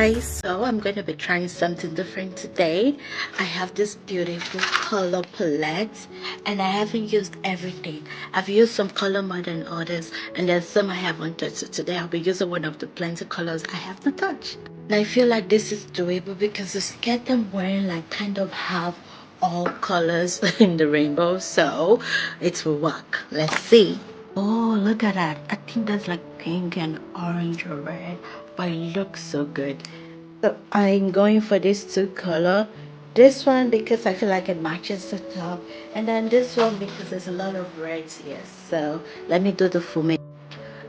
guys, so I'm going to be trying something different today. I have this beautiful color palette and I haven't used everything. I've used some color more than others and there's some I haven't touched. So today I'll be using one of the plenty colors I have to touch. And I feel like this is doable because the skirt I'm wearing like kind of have all colors in the rainbow, so it will work. Let's see. Oh, look at that. I think that's like pink and orange or red, but it looks so good. So I'm going for this two color. This one because I feel like it matches the top, and then this one because there's a lot of reds here. So let me do the full makeup.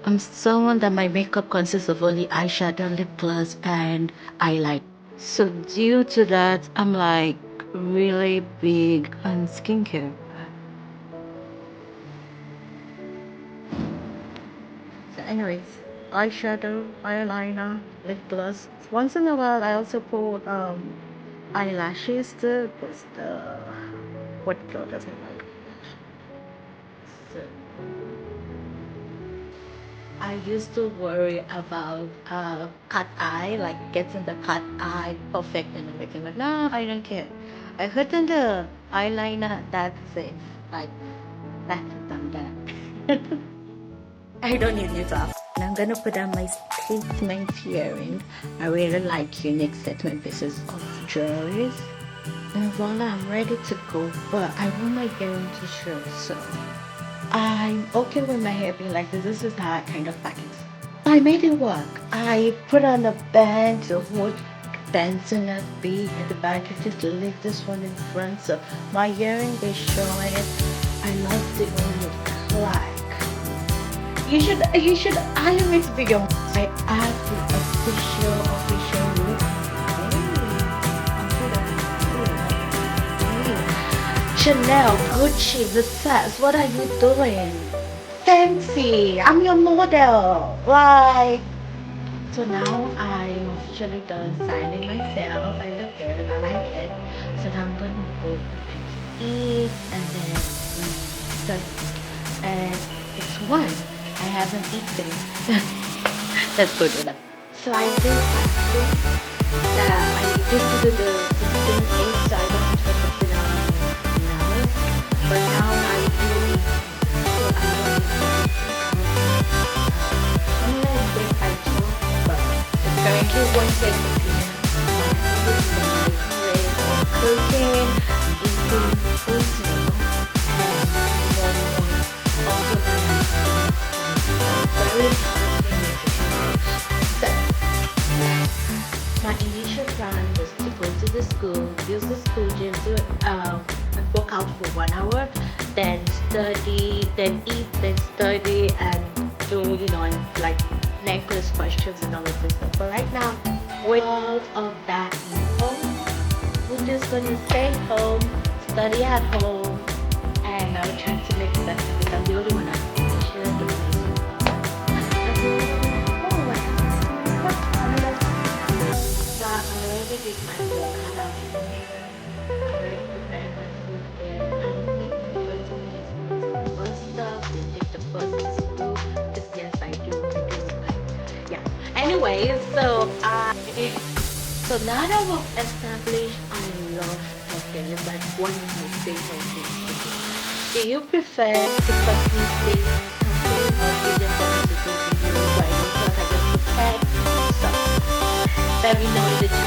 I'm someone that my makeup consists of only eyeshadow, lip gloss, and eyeliner. So due to that, I'm like really big on skincare. So anyways, eyeshadow, eyeliner, lip gloss. Once in a while, I also put eyelashes to boost the what glow does it like. So I used to worry about cat eye, like getting the cat eye perfect and everything. Like, no, I don't care. I put in the eyeliner, that's it. Like, that's done that. I don't need it off. And I'm gonna put on my statement earrings. I really like unique statement pieces of jewelry. And voila, I'm ready to go. But I want my earring to show, so I'm okay with my hair being like this. This is how I kind of pack it. I made it work. I put on a band to hold bands in that big at the back. I just leave this one in front, so my earring is showing. I love the way it clack. You should hire it to be your. I have the official look. Hey, Chanel, Gucci, Versace, what are you doing? Fancy, I'm your model. Like, so now I'm officially done styling myself. I look good, I like it. So now I'm gonna go eat and then study. And it's one. I haven't eaten. That's good enough. So I did that. I used to do the 16 8, so I don't have to put it on now. But now I do eat. So I don't eat. I'm gonna break by 2, but it's currently 1:30 p.m. I'm cooking, eating food, my initial plan was to go to the school, use the school gym to work out for 1 hour, then study, then eat, then study, and do and like necklace questions and all of this stuff. But right now, with all of that info, we're just gonna stay home, study at home, and I'll try to make sense of it. I'm the only one that's sure the did my work cut out. I already prepared my food there. I don't need the first minutes. Bus stop, then take the bus to school. Because yes, I do. Because yeah. Anyway, so now that we've established, I love talking. It's like one of my favorite things to do. Do you prefer to continue staying talking or do you just want to do videos where I don't talk? I just prepared stuff. Let me know in the chat.